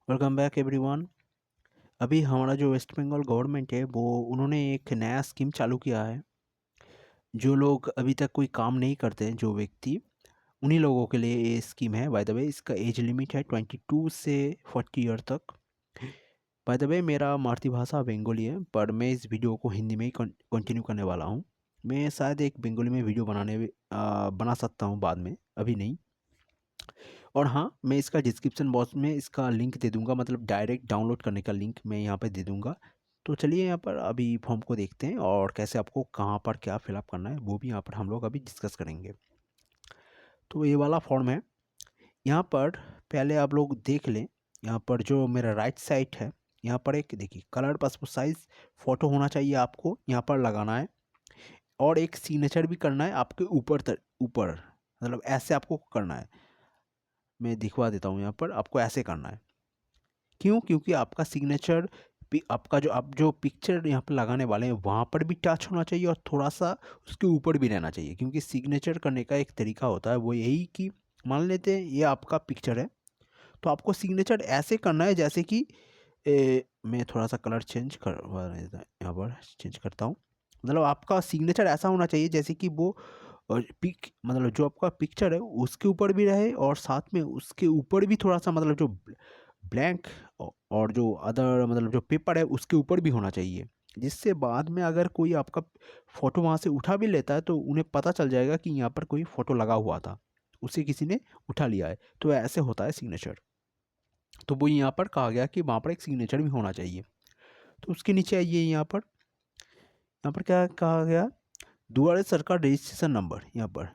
Welcome back everyone. अभी हमारा जो वेस्ट बंगाल गवर्नमेंट है वो उन्होंने एक नया स्कीम चालू किया है। जो लोग अभी तक कोई काम नहीं करते हैं, जो व्यक्ति, उन्हीं लोगों के लिए ये स्कीम है। बाय द वे इसका एज लिमिट है 22 से 40 ईयर तक। बाय द वे मेरा मातृभाषा बंगाली है, पर मैं इस वीडियो को हिंदी में ही कंटिन्यू करने वाला हूँ। मैं शायद एक बंगाली में वीडियो बना सकता हूँ बाद में, अभी नहीं। और हाँ, मैं इसका डिस्क्रिप्शन बॉक्स में इसका लिंक दे दूँगा, मतलब डायरेक्ट डाउनलोड करने का लिंक मैं यहाँ पे दे दूँगा। तो चलिए यहाँ पर अभी फॉर्म को देखते हैं और कैसे आपको कहाँ पर क्या फ़िलअप करना है वो भी यहाँ पर हम लोग अभी डिस्कस करेंगे। तो ये वाला फॉर्म है। यहाँ पर पहले आप लोग देख लें, यहाँ पर जो मेरा राइट साइड है, यहाँ पर एक देखिए कलर पासपोर्ट साइज़ फ़ोटो होना चाहिए, आपको यहाँ पर लगाना है। और एक सिग्नेचर भी करना है आपके ऊपर, मतलब ऐसे आपको करना है। मैं दिखवा देता हूँ, यहाँ पर आपको ऐसे करना है। क्यों? क्योंकि आपका सिग्नेचर आपका जो आप जो पिक्चर यहाँ पर लगाने वाले हैं वहाँ पर भी टच होना चाहिए और थोड़ा सा उसके ऊपर भी रहना चाहिए। क्योंकि सिग्नेचर करने का एक तरीका होता है, वो यही कि मान लेते हैं ये आपका पिक्चर है, तो आपको सिग्नेचर ऐसे करना है जैसे कि मैं थोड़ा सा कलर चेंज करवा देता हूँ, यहाँ पर चेंज करता हूँ। मतलब आपका सिग्नेचर ऐसा होना चाहिए जैसे कि वो मतलब जो आपका पिक्चर है उसके ऊपर भी रहे और साथ में उसके ऊपर भी थोड़ा सा, मतलब जो ब्लैंक और जो अदर मतलब जो पेपर है उसके ऊपर भी होना चाहिए। जिससे बाद में अगर कोई आपका फ़ोटो वहाँ से उठा भी लेता है तो उन्हें पता चल जाएगा कि यहाँ पर कोई फ़ोटो लगा हुआ था, उसे किसी ने उठा लिया है। तो ऐसे होता है सिग्नेचर। तो वो यहाँ पर कहा गया कि वहाँ पर एक सिग्नेचर भी होना चाहिए। तो उसके नीचे आइए, यहाँ पर क्या कहा गया, दुआरे सरकार रजिस्ट्रेशन नंबर। यहाँ पर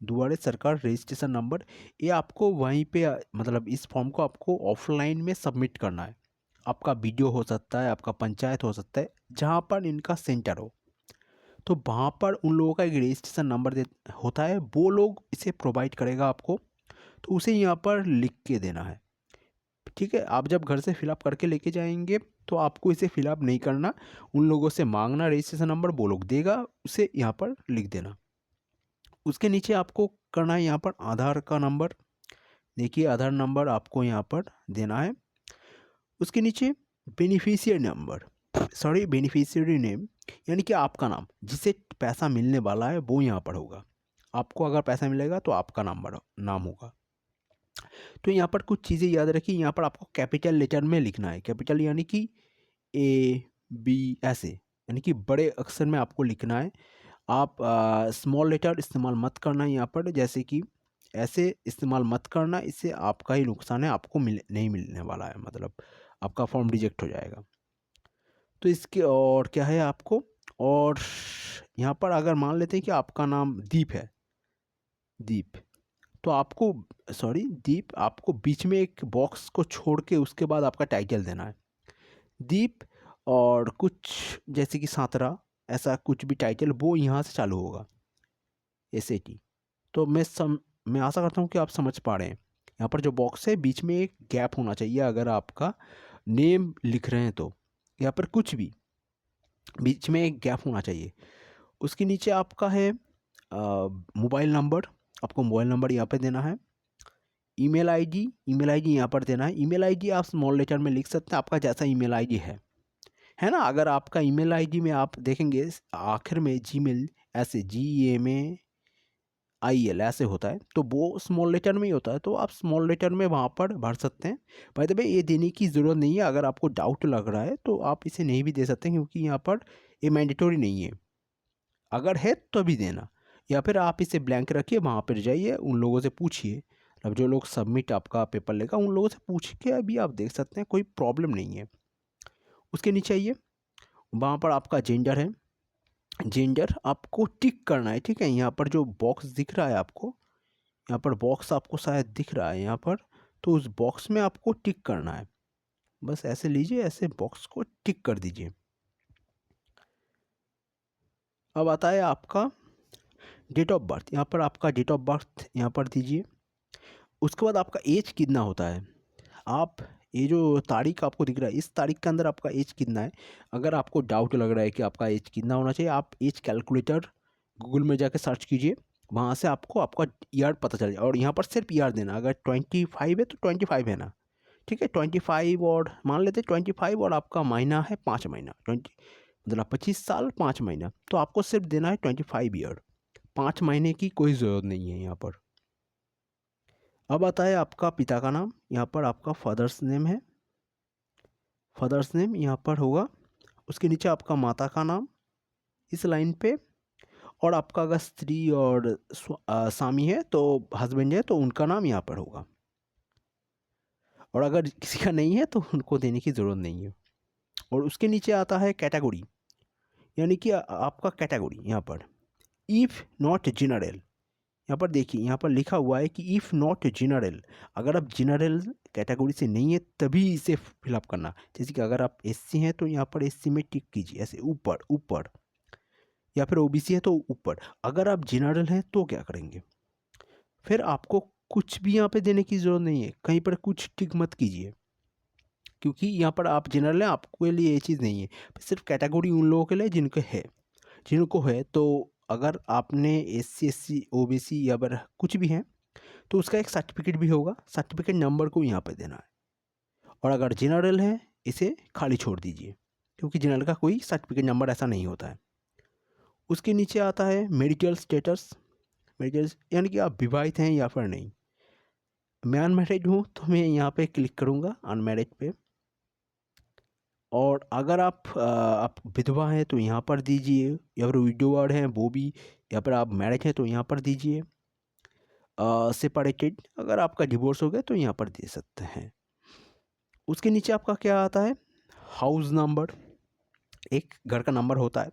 दुआरे सरकार रजिस्ट्रेशन नंबर, ये आपको वहीं पे मतलब इस फॉर्म को आपको ऑफलाइन में सबमिट करना है। आपका वीडियो हो सकता है, आपका पंचायत हो सकता है, जहाँ पर इनका सेंटर हो, तो वहाँ पर उन लोगों का एक रजिस्ट्रेशन नंबर दे होता है, वो लोग इसे प्रोवाइड करेगा आपको। तो उसे यहाँ पर लिख के देना है। ठीक है, आप जब घर से फिलअप करके लेके जाएंगे तो आपको इसे फिलअप नहीं करना, उन लोगों से मांगना रजिस्ट्रेशन नंबर, वो लोग देगा, उसे यहाँ पर लिख देना। उसके नीचे आपको करना है यहाँ पर आधार का नंबर। देखिए आधार नंबर आपको यहाँ पर देना है। उसके नीचे beneficiary number, sorry beneficiary name, यानी कि आपका नाम, जिसे पैसा मिलने वाला है वो यहाँ पर होगा। आपको अगर पैसा मिलेगा तो आपका नाम होगा। तो यहाँ पर कुछ चीज़ें याद रखिए, यहाँ पर आपको कैपिटल लेटर में लिखना है। कैपिटल यानी कि ए बी ऐसे, यानी कि बड़े अक्षर में आपको लिखना है। आप स्मॉल लेटर इस्तेमाल मत करना यहाँ पर, जैसे कि ऐसे इस्तेमाल मत करना, इससे आपका ही नुकसान है, आपको नहीं मिलने वाला है, मतलब आपका फॉर्म रिजेक्ट हो जाएगा। तो इसके और क्या है आपको, और यहाँ पर अगर मान लेते हैं कि आपका नाम दीप है, दीप, तो आपको, सॉरी दीप, आपको बीच में एक बॉक्स को छोड़ के उसके बाद आपका टाइटल देना है दीप, और कुछ जैसे कि सातरा, ऐसा कुछ भी टाइटल वो यहाँ से चालू होगा, एस-ए-टी। तो मैं आशा करता हूँ कि आप समझ पा रहे हैं। यहाँ पर जो बॉक्स है बीच में एक गैप होना चाहिए, अगर आपका नेम लिख रहे हैं तो यहाँ पर कुछ भी बीच में एक गैप होना चाहिए। उसके नीचे आपका है मोबाइल नंबर, आपको मोबाइल नंबर यहाँ पे देना है। ईमेल आईडी यहाँ पर देना है। ईमेल आईडी आप स्मॉल लेटर में लिख सकते हैं, आपका जैसा ईमेल आईडी है ना। अगर आपका ईमेल आईडी में आप देखेंगे आखिर में जीमेल, ऐसे GMAIL ऐसे होता है, तो वो स्मॉल लेटर में ही होता है, तो आप स्मॉल लेटर में वहाँ पर भर सकते हैं। बाय द वे ये देने की ज़रूरत नहीं है, अगर आपको डाउट लग रहा है तो आप इसे नहीं भी दे सकते हैं, क्योंकि यहाँ पर ये मैंडेटरी नहीं है। अगर है तो भी देना, या फिर आप इसे ब्लैंक रखिए, वहाँ पर जाइए, उन लोगों से पूछिए, अब जो लोग सबमिट आपका पेपर लेगा उन लोगों से पूछ के अभी आप देख सकते हैं, कोई प्रॉब्लम नहीं है। उसके नीचे आइए, वहाँ पर आपका जेंडर है। जेंडर आपको टिक करना है, ठीक है। यहाँ पर जो बॉक्स दिख रहा है आपको, यहाँ पर बॉक्स आपको शायद दिख रहा है यहाँ पर, तो उस बॉक्स में आपको टिक करना है। बस ऐसे लीजिए, ऐसे बॉक्स को टिक कर दीजिए। अब आता है आपका डेट ऑफ बर्थ। यहाँ पर आपका डेट ऑफ बर्थ यहाँ पर दीजिए। उसके बाद आपका एज कितना होता है, आप ये जो तारीख आपको दिख रहा है, इस तारीख के अंदर आपका एज कितना है। अगर आपको डाउट लग रहा है कि आपका एज कितना होना चाहिए, आप एज कैलकुलेटर गूगल में जाकर सर्च कीजिए, वहाँ से आपको आपका ईयर पता चल जाए, और यहाँ पर सिर्फ ईयर देना। अगर 25 है तो 25 है ना, ठीक है, 25 और मान लेते 25 और आपका महीना है 5 महीना, 20 मतलब 25 साल 5 महीना, तो आपको सिर्फ देना है 25 ईयर, 5 महीने की कोई ज़रूरत नहीं है यहाँ पर। अब आता है आपका पिता का नाम, यहाँ पर आपका फादर्स नेम है, फादर्स नेम यहाँ पर होगा। उसके नीचे आपका माता का नाम इस लाइन पे, और आपका अगर स्त्री और स्वामी है तो हस्बैंड है तो उनका नाम यहाँ पर होगा, और अगर किसी का नहीं है तो उनको देने की ज़रूरत नहीं है। और उसके नीचे आता है कैटेगरी, यानी कि आपका कैटेगरी यहाँ पर इफ़ नॉट जनरल, यहाँ पर देखिए यहाँ पर लिखा हुआ है कि इफ़ नॉट जनरल, अगर आप जनरल कैटेगरी से नहीं है तभी इसे फिलअप करना। जैसे कि अगर आप एससी हैं तो यहाँ पर एससी में टिक कीजिए ऐसे ऊपर ऊपर, या फिर ओबीसी है तो ऊपर। अगर आप जनरल हैं तो क्या करेंगे, फिर आपको कुछ भी यहाँ पे देने की ज़रूरत नहीं है, कहीं पर कुछ टिक मत कीजिए, क्योंकि यहाँ पर आप जनरल हैं, आपके लिए ये चीज़ नहीं है। सिर्फ कैटेगरी उन लोगों के लिए जिनको है। तो अगर आपने एससी एससी ओबीसी या फिर कुछ भी है तो उसका एक सर्टिफिकेट भी होगा, सर्टिफिकेट नंबर को यहाँ पे देना है। और अगर जनरल है इसे खाली छोड़ दीजिए, क्योंकि जनरल का कोई सर्टिफिकेट नंबर ऐसा नहीं होता है। उसके नीचे आता है मेरिटल स्टेटस, मेरिटल यानी कि आप विवाहित हैं या फिर नहीं। मैं अनमैरिड हूँ तो मैं यहाँ पे क्लिक करूँगा अनमैरिड पे, और अगर आप विधवा हैं तो यहाँ पर दीजिए, या फिर विडोवर्ड हैं वो भी, या फिर आप मैरिज हैं तो यहाँ पर दीजिए। सेपरेटेड, अगर आपका डिवोर्स हो गया तो यहाँ पर दे सकते हैं। उसके नीचे आपका क्या आता है, हाउस नंबर, एक घर का नंबर होता है।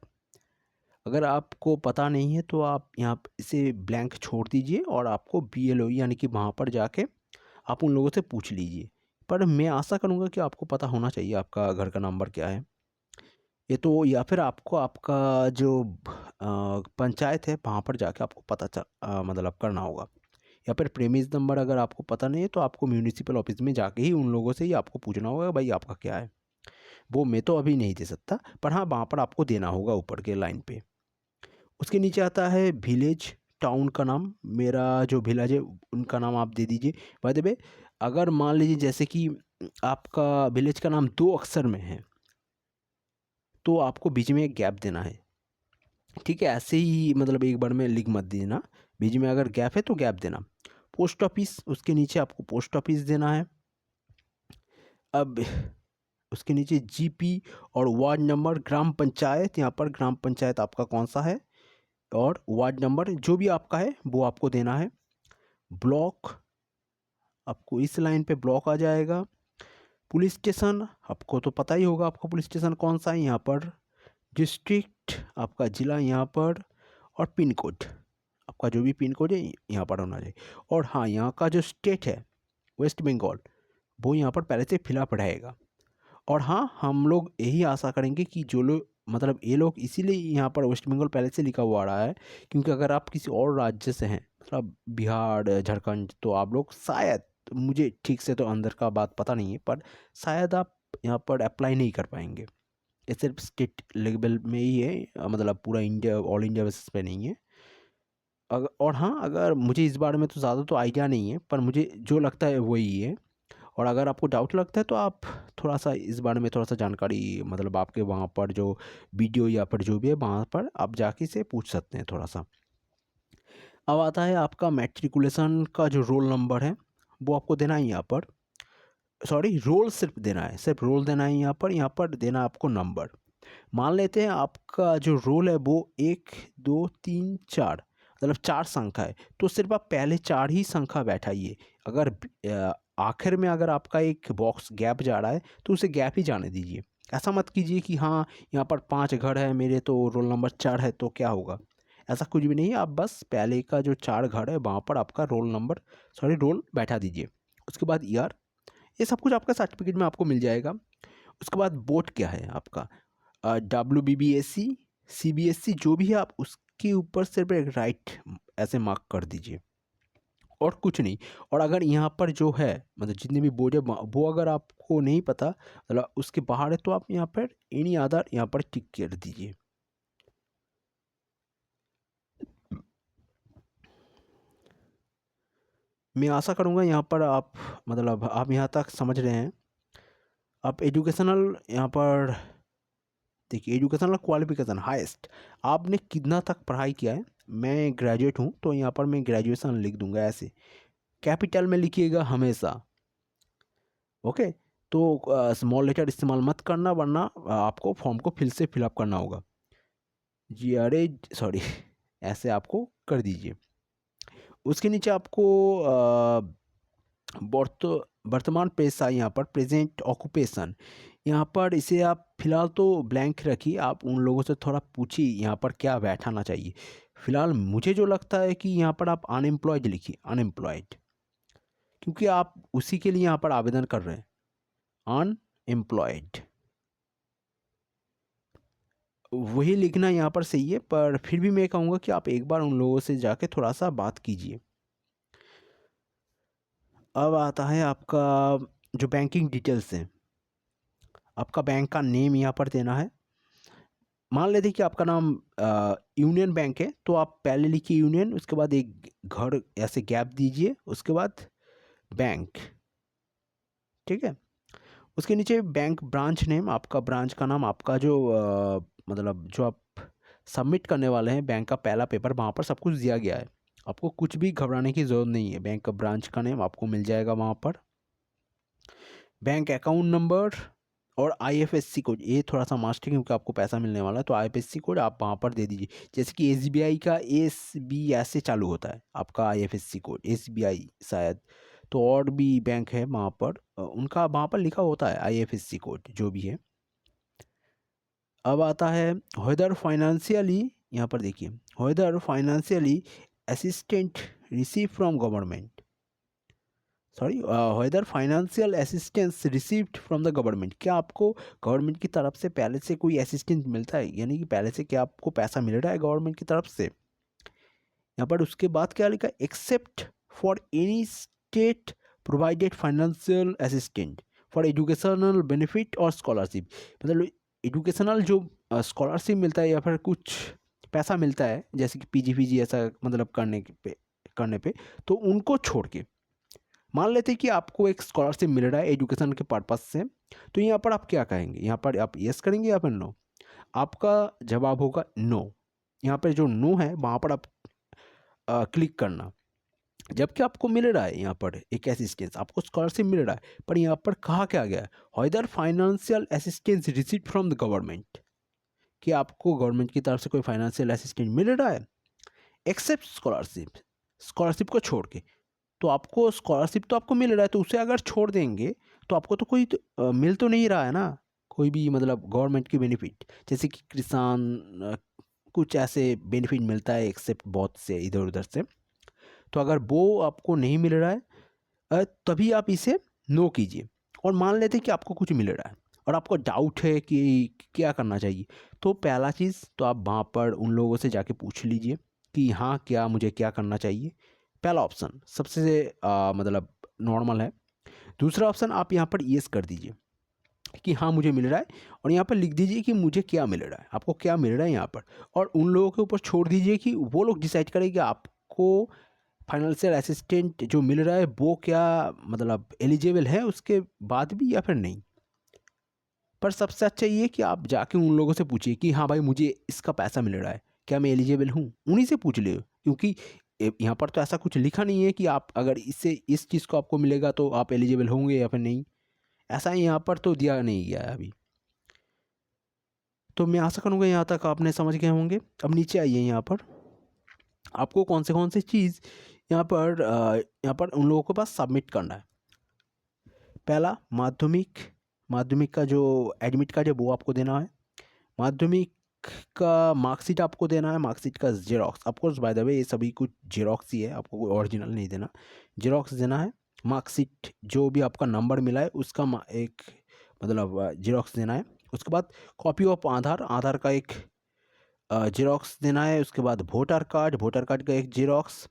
अगर आपको पता नहीं है तो आप यहाँ इसे ब्लैंक छोड़ दीजिए, और आपको BLO यानी कि वहाँ पर जाके आप उन लोगों से पूछ लीजिए। पर मैं आशा करूँगा कि आपको पता होना चाहिए आपका घर का नंबर क्या है ये तो, या फिर आपको आपका जो पंचायत है वहाँ पर जाके आपको पता मतलब करना होगा। या फिर प्रेमिस नंबर अगर आपको पता नहीं है तो आपको म्यूनिसिपल ऑफिस में जाके ही उन लोगों से ही आपको पूछना होगा भाई आपका क्या है। वो मैं तो अभी नहीं दे सकता, पर हाँ वहाँ पर आपको देना होगा ऊपर के लाइन पे। उसके नीचे आता है विलेज, टाउन का नाम, मेरा जो विलेज है उनका नाम आप दे दीजिए। बाय द वे, अगर मान लीजिए जैसे कि आपका विलेज का नाम 2 अक्षर में है तो आपको बीच में एक गैप देना है, ठीक है। ऐसे ही मतलब एक बार में लिख मत देना, बीच में अगर गैप है तो गैप देना। पोस्ट ऑफिस, उसके नीचे आपको पोस्ट ऑफिस देना है। अब उसके नीचे जीपी और वार्ड नंबर, ग्राम पंचायत, यहाँ पर ग्राम पंचायत आपका कौन सा है, और वार्ड नंबर जो भी आपका है वो आपको देना है। ब्लॉक, आपको इस लाइन पे ब्लॉक आ जाएगा। पुलिस स्टेशन, आपको तो पता ही होगा आपका पुलिस स्टेशन कौन सा है यहाँ पर। डिस्ट्रिक्ट, आपका ज़िला यहाँ पर, और पिन कोड, आपका जो भी पिन कोड है यहाँ पर होना चाहिए। और हाँ, यहाँ का जो स्टेट है वेस्ट बंगाल, वो यहाँ पर पहले से फिलअप रहेगा। और हाँ, हम लोग यही आशा करेंगे कि जो लोग मतलब ये लोग इसीलिए यहाँ पर वेस्ट बंगाल पहले से लिखा हुआ आ रहा है, क्योंकि अगर आप किसी और राज्य से हैं मतलब बिहार झारखंड, तो आप लोग शायद, मुझे ठीक से तो अंदर का बात पता नहीं है, पर शायद आप यहाँ पर अप्लाई नहीं कर पाएंगे। ये सिर्फ स्टेट लेवल में ही है, मतलब पूरा इंडिया ऑल इंडिया बेसिस पे नहीं है। और हाँ, अगर मुझे इस बारे में तो ज़्यादा तो आइडिया नहीं है, पर मुझे जो लगता है वही है। और अगर आपको डाउट लगता है तो आप थोड़ा सा इस बारे में थोड़ा सा जानकारी, मतलब आपके वहाँ पर जो वीडियो या फिर जो भी है वहाँ पर आप जाके से पूछ सकते हैं थोड़ा सा। अब आता है आपका मैट्रिकुलेशन का जो रोल नंबर है वो आपको देना है यहाँ पर, सॉरी रोल सिर्फ देना है, सिर्फ रोल देना है यहाँ पर देना है आपको नंबर। मान लेते हैं आपका जो रोल है वो 1 2 3 4 मतलब 4 संख्या है, तो सिर्फ आप पहले 4 ही संख्या बैठाइए। अगर आखिर में अगर आपका एक बॉक्स गैप जा रहा है तो उसे गैप ही जाने दीजिए। ऐसा मत कीजिए कि हाँ यहाँ पर 5 घर है मेरे तो रोल नंबर 4 है तो क्या होगा, ऐसा कुछ भी नहीं है। आप बस पहले का जो 4 घर है वहाँ पर आपका रोल नंबर, सॉरी रोल बैठा दीजिए। उसके बाद ईयर, ये सब कुछ आपका सर्टिफिकेट में आपको मिल जाएगा। उसके बाद बोर्ड क्या है आपका, WBBSC CBSC जो भी है आप उसके ऊपर सिर्फ एक राइट ऐसे मार्क कर दीजिए, और कुछ नहीं। और अगर यहाँ पर जो है मतलब जितने भी बोर्ड है वो अगर आपको नहीं पता मतलब उसके बाहर है तो आप यहाँ पर एनी अदर यहाँ पर टिक कर दीजिए। मैं आशा करूँगा यहाँ पर आप मतलब आप यहाँ तक समझ रहे हैं। आप एजुकेशनल यहाँ पर देखिए, एजुकेशनल क्वालिफिकेशन हाईएस्ट आपने कितना तक पढ़ाई किया है। मैं ग्रेजुएट हूँ तो यहाँ पर मैं ग्रेजुएशन लिख दूंगा, ऐसे कैपिटल में लिखिएगा हमेशा। ओके, तो स्मॉल लेटर इस्तेमाल मत करना, वरना आपको फॉर्म को फिर से फिलअप करना होगा। जी अरे सॉरी ऐसे आपको कर दीजिए। उसके नीचे आपको वर्त वर्तमान पेशा, यहाँ पर प्रेजेंट ऑक्यूपेशन, यहाँ पर इसे आप फिलहाल तो ब्लैंक रखिए। आप उन लोगों से थोड़ा पूछिए यहाँ पर क्या बैठाना चाहिए। फिलहाल मुझे जो लगता है कि यहाँ पर आप अनएम्प्लॉयड लिखिए, अनएम्प्लॉयड, क्योंकि आप उसी के लिए यहाँ पर आवेदन कर रहे हैं, अनएम्प्लॉयड। वही लिखना यहाँ पर सही है, पर फिर भी मैं कहूँगा कि आप एक बार उन लोगों से जाके थोड़ा सा बात कीजिए। अब आता है आपका जो बैंकिंग डिटेल्स हैं। आपका बैंक का नेम यहाँ पर देना है। मान लेते कि आपका नाम यूनियन बैंक है, तो आप पहले लिखिए यूनियन, उसके बाद एक घर ऐसे गैप दीजिए, उसके बाद बैंक, ठीक है। उसके नीचे बैंक ब्रांच नेम, आपका ब्रांच का नाम, आपका जो मतलब जो आप सबमिट करने वाले हैं बैंक का पहला पेपर, वहाँ पर सब कुछ दिया गया है। आपको कुछ भी घबराने की ज़रूरत नहीं है, बैंक का ब्रांच का नेम आपको मिल जाएगा वहाँ पर। बैंक अकाउंट नंबर और आईएफएससी कोड, ये थोड़ा सा मास्ट है क्योंकि आपको पैसा मिलने वाला है, तो आईएफएससी कोड आप वहाँ पर दे दीजिए। जैसे कि एसबीआई का एसबी ऐसे चालू होता है आपका आईएफएससी कोड, एसबीआई शायद, तो और भी बैंक है वहाँ पर, उनका वहाँ पर लिखा होता है आईएफएससी कोड जो भी है। अब आता है वेदर फाइनेंशियली, यहाँ पर देखिए whether financially assistant receive from government, sorry whether financial assistance received from the government, क्या आपको गवर्नमेंट की तरफ से पहले से कोई असिस्टेंस मिलता है, यानी कि पहले से क्या आपको पैसा मिल रहा है गवर्नमेंट की तरफ से। यहाँ पर उसके बाद क्या लिखा, except for any state provided financial assistant for educational benefit और स्कॉलरशिप, मतलब एजुकेशनल जो स्कॉलरशिप मिलता है या फिर कुछ पैसा मिलता है जैसे कि पीजी ऐसा मतलब करने पे, तो उनको छोड़ के मान लेते हैं कि आपको एक स्कॉलरशिप मिल रहा है एजुकेशन के पर्पस से, तो यहाँ पर आप क्या कहेंगे, यहाँ पर आप यस करेंगे या फिर नो। आपका जवाब होगा नो। यहाँ पर जो नो है वहाँ पर आप क्लिक करना। जबकि आपको मिल रहा है यहाँ पर एक असिस्टेंस, आपको स्कॉलरशिप मिल रहा है, पर यहाँ पर कहा क्या गया है, weather financial assistance receive from the government, कि आपको गवर्नमेंट की तरफ से कोई फाइनेंशियल असिस्टेंस मिल रहा है, एक्सेप्ट स्कॉलरशिप, स्कॉलरशिप को छोड़ के। तो आपको स्कॉलरशिप तो आपको मिल रहा है, तो उसे अगर छोड़ देंगे तो आपको तो कोई मिल तो नहीं रहा है ना, कोई भी मतलब गवर्नमेंट की बेनिफिट, जैसे कि किसान कुछ ऐसे बेनिफिट मिलता है एक्सेप्ट बहुत से इधर उधर से। तो अगर वो आपको नहीं मिल रहा है तभी आप इसे नो कीजिए। और मान लेते हैं कि आपको कुछ मिल रहा है और आपको डाउट है कि क्या करना चाहिए, तो पहला चीज़ तो आप वहाँ पर उन लोगों से जाके पूछ लीजिए कि हाँ क्या मुझे क्या करना चाहिए। पहला ऑप्शन सबसे मतलब नॉर्मल है। दूसरा ऑप्शन आप यहाँ पर यस कर दीजिए कि हाँ मुझे मिल रहा है, और यहाँ पर लिख दीजिए कि मुझे क्या मिल रहा है, आपको क्या मिल रहा है यहाँ पर, और उन लोगों के ऊपर छोड़ दीजिए कि वो लोग डिसाइड करें कि आपको फाइनेंशियल असिस्टेंट जो मिल रहा है वो क्या मतलब एलिजिबल है उसके बाद भी या फिर नहीं। पर सबसे अच्छा ये कि आप जाके उन लोगों से पूछिए कि हाँ भाई मुझे इसका पैसा मिल रहा है, क्या मैं एलिजिबल हूँ, उन्हीं से पूछ ले, क्योंकि यहाँ पर तो ऐसा कुछ लिखा नहीं है कि आप अगर इससे इस चीज़ को आपको मिलेगा तो आप एलिजिबल होंगे या फिर नहीं, ऐसा यहाँ पर तो दिया नहीं गया है अभी। तो मैं आशा करूँगा यहाँ तक आपने समझ गए होंगे। अब नीचे आइए, यहाँ पर आपको कौन से चीज़ यहाँ पर उन लोगों के पास सबमिट करना है। पहला माध्यमिक, माध्यमिक का जो एडमिट कार्ड है वो आपको देना है। माध्यमिक का मार्कशीट आपको देना है, मार्कशीट का xerox, of course by the way ये सभी कुछ जेरोक्स ही है, आपको कोई ओरिजिनल नहीं देना, जेरोक्स देना है। मार्कशीट जो भी आपका नंबर मिला है उसका एक मतलब जेरोक्स देना है। उसके बाद कॉपी ऑफ आधार, आधार का एक जेरोक्स देना है। उसके बाद वोटर कार्ड, वोटर कार्ड का एक xerox.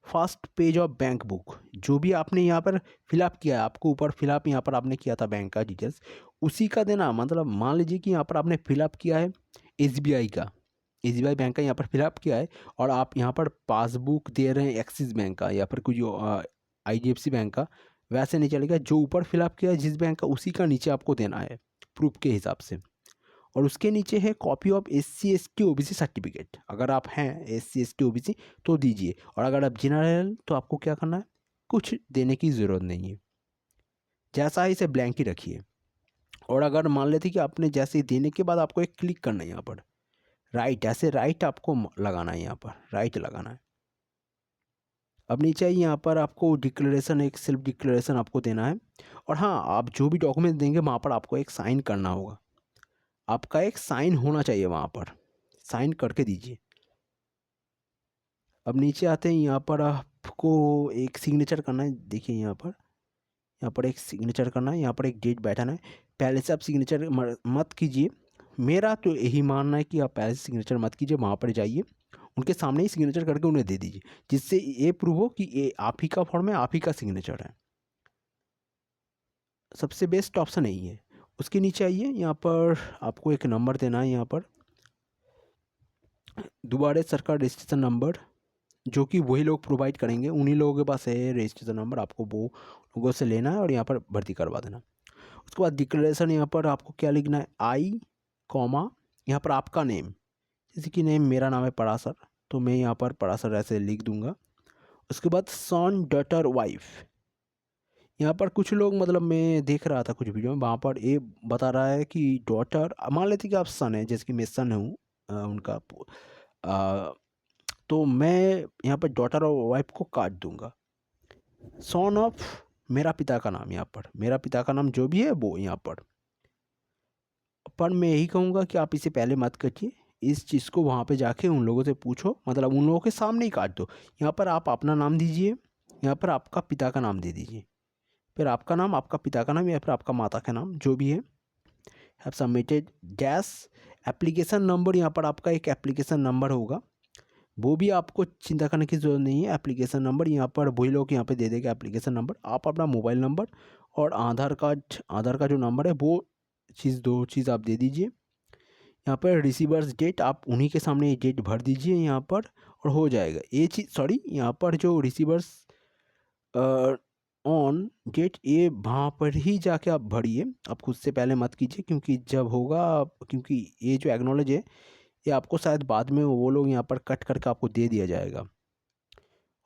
First page of bank book, जो भी आपने यहाँ पर फिलअप किया है, आपको ऊपर फिलअप यहाँ पर आपने किया था बैंक का डिटेल्स, उसी का देना। मतलब मान लीजिए कि यहाँ पर आपने फिलअप किया है एसबीआई का, एसबीआई बैंक का यहाँ पर फिलअप किया है, और आप यहाँ पर पासबुक दे रहे हैं एक्सिस बैंक का या फिर कोई IDFC बैंक का, वैसे नहीं चलेगा। जो ऊपर फिलअप किया है जिस बैंक का, उसी का नीचे आपको देना है प्रूफ के हिसाब से। और उसके नीचे है copy of SC ST OBC certificate. अगर आप हैं SC ST OBC तो दीजिए, और अगर आप जनरल तो आपको क्या करना है, कुछ देने की ज़रूरत नहीं है, जैसा है इसे ब्लैंक ही रखिए। और अगर मान लेते कि आपने जैसे ही देने के बाद आपको एक क्लिक करना है यहाँ पर राइट, ऐसे राइट आपको लगाना है, यहाँ पर राइट लगाना है। अब नीचे यहाँ पर आपको डिक्लेरेशन, एक सेल्फ डिक्लेरेशन आपको देना है। और हाँ, आप जो भी डॉक्यूमेंट देंगे वहाँ पर आपको एक साइन करना होगा, आपका एक साइन होना चाहिए वहाँ पर, साइन करके दीजिए। अब नीचे आते हैं, यहाँ पर आपको एक सिग्नेचर करना है। देखिए यहाँ पर एक सिग्नेचर करना है, यहाँ पर एक डेट बैठाना है। पहले से आप सिग्नेचर मत कीजिए, मेरा तो यही मानना है कि आप पहले से सिग्नेचर मत कीजिए, वहाँ पर जाइए उनके सामने ही सिग्नेचर करके उन्हें दे दीजिए, जिससे ये प्रूव हो कि ये आप ही का फॉर्म है, आप ही का सिग्नेचर है। सबसे बेस्ट ऑप्शन यही है। उसके नीचे आइए, यहाँ पर आपको एक नंबर देना है, यहाँ पर दोबारा सरकार रजिस्ट्रेशन नंबर, जो कि वही लोग प्रोवाइड करेंगे, उन्हीं लोगों के पास है रजिस्ट्रेशन नंबर, आपको वो लोगों से लेना है और यहाँ पर भर्ती करवा देना। उसके बाद डिक्लेरेशन, यहाँ पर आपको क्या लिखना है, आई कॉमा यहाँ पर आपका नेम, जैसे कि नेम मेरा नाम है परासर, तो मैं यहाँ पर परासर ऐसे लिख दूंगा। उसके बाद सन डॉटर वाइफ, यहाँ पर कुछ लोग, मतलब मैं देख रहा था कुछ वीडियो में, वहाँ पर ये बता रहा है कि डॉटर, मान लेते कि आप सन है, जैसे कि मैं सन हूँ उनका, तो मैं यहाँ पर डॉटर और वाइफ को काट दूंगा। सन ऑफ मेरा पिता का नाम, यहाँ पर मेरा पिता का नाम जो भी है वो यहाँ पर मैं यही कहूँगा कि आप इसे पहले मत करिए, इस चीज़ को वहाँ पे जाके उन लोगों से पूछो, मतलब उन लोगों के सामने ही काट दो। यहाँ पर आप अपना नाम दीजिए, यहाँ पर आपका पिता का नाम दे दीजिए, फिर आपका नाम, आपका पिता का नाम, या फिर आपका माता का नाम जो भी है। Have submitted dash application number, यहाँ पर आपका एक एप्लीकेशन नंबर होगा, वो भी आपको चिंता करने की ज़रूरत नहीं है। एप्लीकेशन नंबर यहाँ पर वही लोग यहाँ पे दे देगा एप्लीकेशन नंबर। आप अपना मोबाइल नंबर और आधार का जो नंबर है वो दो चीज़ आप दे दीजिए। यहाँ पर रिसीवर्स डेट, आप उन्हीं के सामने ये डेट भर दीजिए यहाँ पर, और हो जाएगा ये चीज़। सॉरी, यहाँ पर जो रिसीवर्स ऑन डेट, ये वहाँ पर ही जाके आप भरिए, आप खुद से पहले मत कीजिए, क्योंकि जब होगा, क्योंकि ये जो एक्नॉलेज है ये आपको शायद बाद में वो लोग यहाँ पर कट करके आपको दे दिया जाएगा।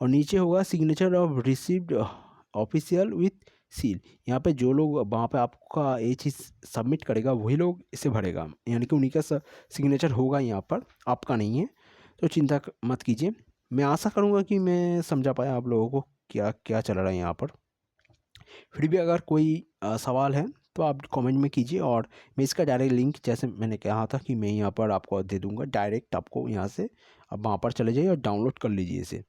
और नीचे होगा signature of received official with seal, यहाँ पे जो लोग वहाँ पे आपका ये चीज़ सबमिट करेगा वही लोग इसे भरेगा, यानी कि उन्हीं का सिग्नेचर होगा यहाँ पर, आपका नहीं है। तो चिंता मत कीजिए। मैं आशा करूँगा कि मैं समझा पाया आप लोगों को क्या क्या चल रहा है यहाँ पर। फिर भी अगर कोई सवाल है तो आप कमेंट में कीजिए, और मैं इसका डायरेक्ट लिंक, जैसे मैंने कहा था कि मैं यहाँ पर आपको दे दूँगा, डायरेक्ट आपको यहाँ से आप वहाँ पर चले जाइए और डाउनलोड कर लीजिए इसे।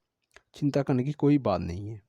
चिंता करने की कोई बात नहीं है।